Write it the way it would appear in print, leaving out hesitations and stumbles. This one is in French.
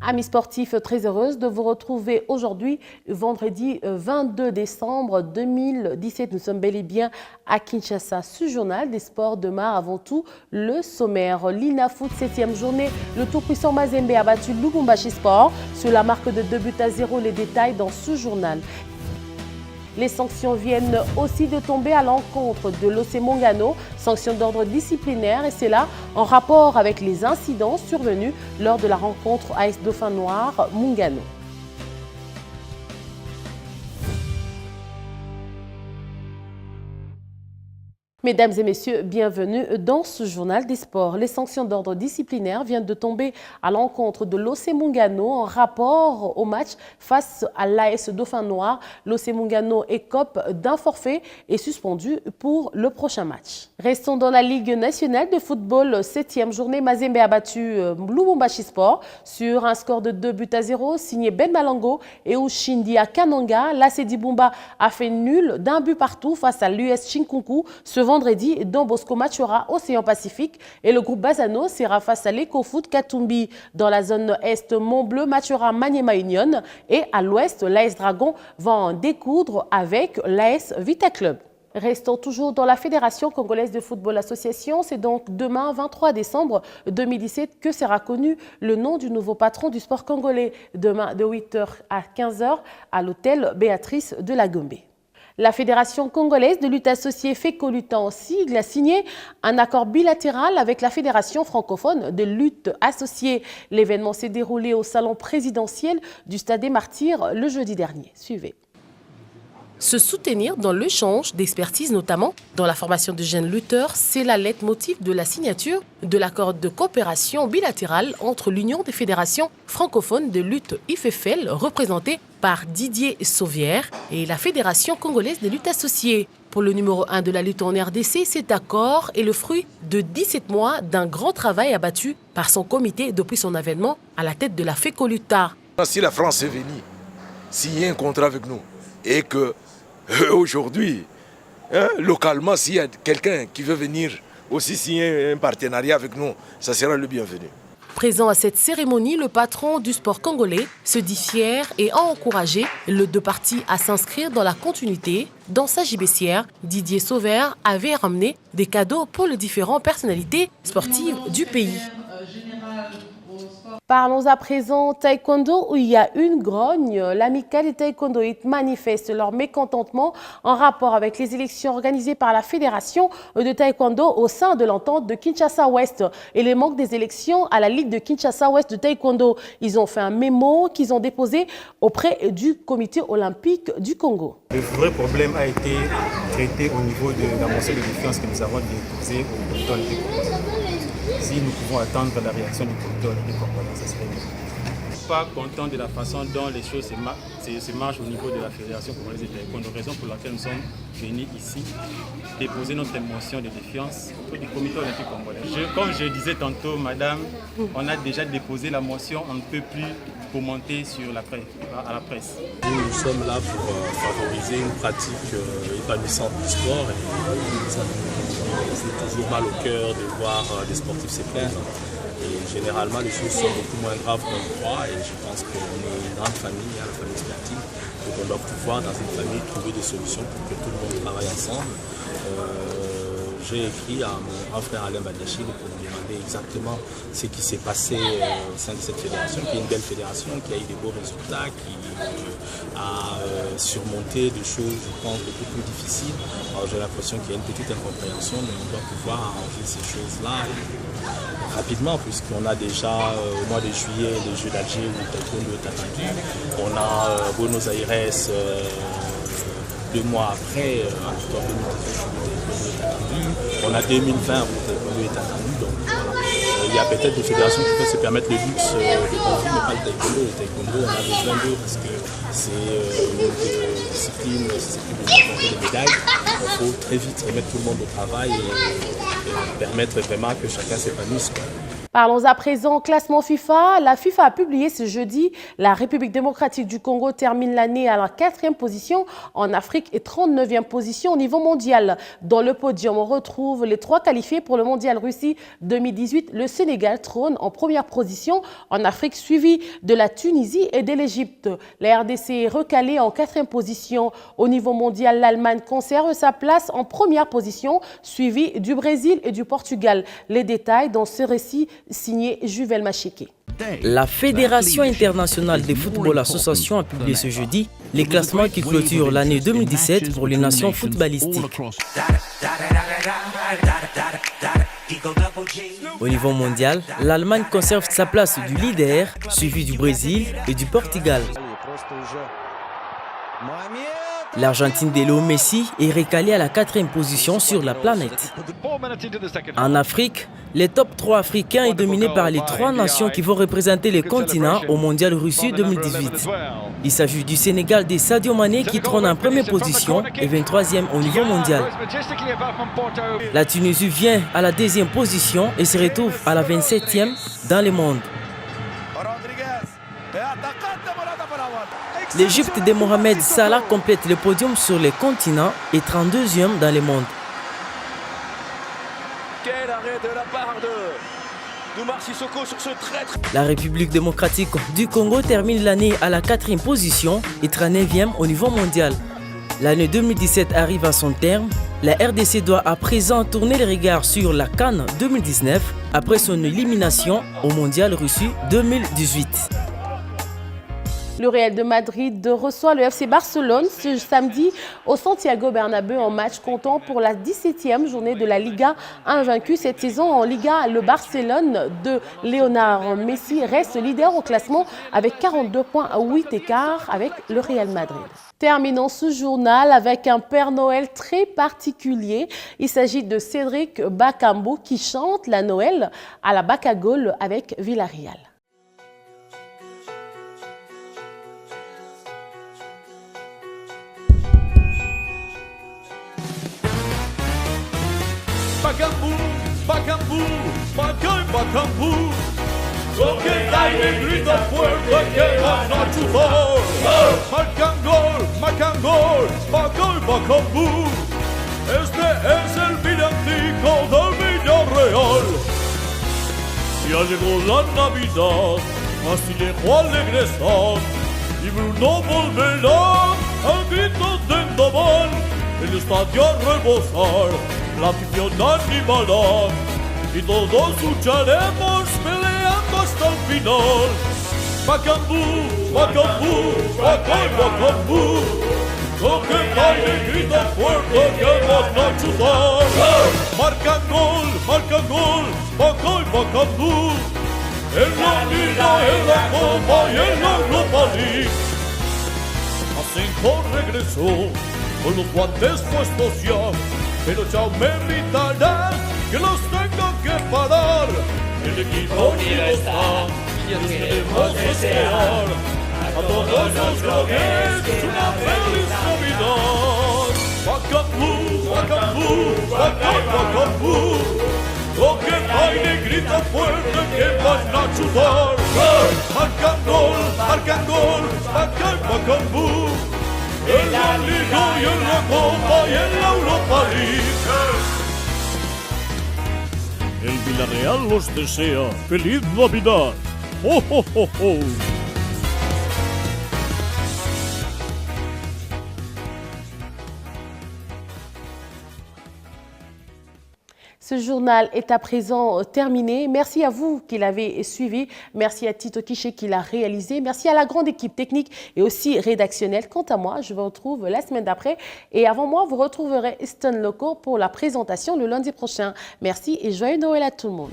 Amis sportifs, très heureuse de vous retrouver aujourd'hui, vendredi 22 décembre 2017. Nous sommes bel et bien à Kinshasa. Ce journal des sports démarre avant tout le sommaire. L'INA Foot 7e journée, le tout-puissant Mazembe a battu Lubumbashi Sport sur la marque de 2-0. Les détails dans ce journal. Les sanctions viennent aussi de tomber à l'encontre de l'OC Mongano, sanctions d'ordre disciplinaire, et c'est là en rapport avec les incidents survenus lors de la rencontre AS Dauphin Noir Mongano. Mesdames et messieurs, bienvenue dans ce journal des sports. Les sanctions d'ordre disciplinaire viennent de tomber à l'encontre de l'OC Mongano en rapport au match face à l'AS Dauphin Noir. L'OC Mongano écope d'un forfait et suspendu pour le prochain match. Restons dans la Ligue nationale de football, 7e journée. Mazembe a battu Lubumbashi Sport sur un score de 2-0 signé Ben Malango et Ushindi à Kananga. L'AC Dibumba a fait nul d'un but partout face à l'US Chinkunku. Ce vendredi, Don Bosco matchera Océan Pacifique et le groupe Bazano sera face à l'EcoFoot Katumbi. Dans la zone Est, Montbleu matchera Maniema Union et à l'Ouest, l'AS Dragon va en découdre avec l'AS Vita Club. Restons toujours dans la Fédération congolaise de football association. C'est donc demain, 23 décembre 2017, que sera connu le nom du nouveau patron du sport congolais. Demain, de 8h à 15h, à l'hôtel Béatrice de la Gombe. La Fédération congolaise de lutte associée FECOLUT en sigle a signé un accord bilatéral avec la Fédération francophone de lutte associée. L'événement s'est déroulé au salon présidentiel du Stade des Martyrs le jeudi dernier. Suivez. Se soutenir dans l'échange d'expertise, notamment dans la formation de jeunes lutteurs, c'est la lettre motif de la signature de l'accord de coopération bilatérale entre l'Union des fédérations francophones de lutte IFFL, représentée par Didier Sauvière, et la Fédération congolaise de lutte associée. Pour le numéro 1 de la lutte en RDC, cet accord est le fruit de 17 mois d'un grand travail abattu par son comité depuis son avènement à la tête de la FECOLUTA. Si la France est venue signer un contrat avec nous et que aujourd'hui, localement, s'il y a quelqu'un qui veut venir aussi signer un partenariat avec nous, ça sera le bienvenu. Présent à cette cérémonie, le patron du sport congolais se dit fier et a encouragé les deux parties à s'inscrire dans la continuité. Dans sa gibecière, Didier Sauvière avait ramené des cadeaux pour les différentes personnalités sportives du pays. Parlons à présent taekwondo où il y a une grogne. L'amicale des taekwondoïtes manifeste leur mécontentement en rapport avec les élections organisées par la fédération de taekwondo au sein de l'entente de Kinshasa-Ouest et les manques des élections à la Ligue de Kinshasa-Ouest de taekwondo. Ils ont fait un mémo qu'ils ont déposé auprès du comité olympique du Congo. Le vrai problème a été traité au niveau de la motion de défiance que nous avons déposée au comité olympique congolais. Si nous pouvons attendre la réaction du comité olympique congolais, ça serait bien. Je ne suis pas content de la façon dont les choses se marchent au niveau de la Fédération congolaise de taekwondo, raison pour laquelle nous sommes venus ici déposer notre motion de défiance auprès du comité olympique congolais. Comme je disais tantôt, madame, on a déjà déposé la motion, on ne peut plus commenter sur à la presse. Nous sommes là pour favoriser une pratique épanouissante du sport. Et ça nous fait toujours mal au cœur de voir des sportifs se plaindre. Et généralement, les choses sont beaucoup moins graves qu'on le croit. Et je pense qu'on est une grande famille, la famille sportive. Donc on doit pouvoir, dans une famille, trouver des solutions pour que tout le monde travaille ensemble. J'ai écrit à mon grand frère Alain Badachil pour lui demander exactement ce qui s'est passé au sein de cette fédération, qui est une belle fédération, qui a eu des beaux résultats, qui a surmonté des choses, je pense, beaucoup plus difficiles. Alors j'ai l'impression qu'il y a une petite incompréhension, mais on doit pouvoir arranger ces choses-là rapidement, puisqu'on a déjà au mois de juillet les Jeux d'Alger où le taekwondo est attendu. On a Buenos Aires 2 mois après, en octobre 2018, on a 2020 où le taekwondo est attendu. Donc voilà. Il y a peut-être des fédérations qui peuvent se permettre le luxe de confier, mais pas le taekwondo. Le taekwondo, on a besoin d'eux parce que c'est une discipline susceptible de remporter des médailles. Il faut très vite remettre tout le monde au travail et permettre vraiment que chacun s'épanouisse. Parlons à présent classement FIFA. La FIFA a publié ce jeudi. La République démocratique du Congo termine l'année à la 4e position en Afrique et 39e position au niveau mondial. Dans le podium, on retrouve les 3 qualifiés pour le mondial Russie 2018. Le Sénégal trône en première position en Afrique, suivi de la Tunisie et de l'Égypte. La RDC est recalée en 4e position au niveau mondial. L'Allemagne conserve sa place en première position, suivi du Brésil et du Portugal. Les détails dans ce récit signé Juvel Macheke. La Fédération internationale de football association a publié ce jeudi les classements qui clôturent l'année 2017 pour les nations footballistiques. Au niveau mondial, l'Allemagne conserve sa place du leader, suivi du Brésil et du Portugal. L'Argentine de Léo Messi est recalée à la 4e position sur la planète. En Afrique, le top 3 africain est dominé par les 3 nations qui vont représenter le continent au mondial Russie 2018. Il s'agit du Sénégal de Sadio Mané qui trône en première position et 23e au niveau mondial. La Tunisie vient à la 2e position et se retrouve à la 27e dans le monde. L'Égypte de Mohamed Salah complète le podium sur le continent et 32e dans le monde. Quel arrêt de la part d'Oumar Sissoko sur ce traître. La République démocratique du Congo termine l'année à la 4e position et 39e au niveau mondial. L'année 2017 arrive à son terme. La RDC doit à présent tourner les regards sur la CAN 2019 après son élimination au mondial Russie 2018. Le Real de Madrid reçoit le FC Barcelone ce samedi au Santiago Bernabéu en match comptant pour la 17e journée de la Liga. Invaincu cette saison en Liga, le Barcelone de Lionel Messi reste leader au classement avec 42 points à 8 écarts avec le Real Madrid. Terminons ce journal avec un Père Noël très particulier. Il s'agit de Cédric Bakambu qui chante la Noël à la Bacagol avec Villarreal. Bakambu, Bakambu, Bakambu, lo que cae grita fuerte que vas a chupar. Macangol, Bakambu, este es el villancico del Villarreal. Ya llegó la Navidad, así llegó alegre San, y Bruno volverá al grito de Endoval, el estadio a rebosar. La afición animará y todos lucharemos peleando hasta el final. Bakambu, Bakambu, Bakambu, lo que cae grita fuerte que van a chutar. Marcan gol, Bakambu, en la Liga, en la Copa y en la Europa League. Asenjo regresó con los guantes puestos ya, pero chao me gritará que los tengo que parar. El equipo unido está y debemos desear a todos los grogues una feliz Navidad. Bakambu, Bakambu, Bakambu, lo que baile grita fuerte que van a chutar. Marcan gol, Bakambu. En la Liga y en la Copa y en la Europa League. El Villarreal los desea. ¡Feliz Navidad! ¡Oh, oh, oh, oh! Ce journal est à présent terminé. Merci à vous qui l'avez suivi. Merci à Tito Kiché qui l'a réalisé. Merci à la grande équipe technique et aussi rédactionnelle. Quant à moi, je vous retrouve la semaine d'après. Et avant moi, vous retrouverez Stone Loco pour la présentation le lundi prochain. Merci et joyeux Noël à tout le monde.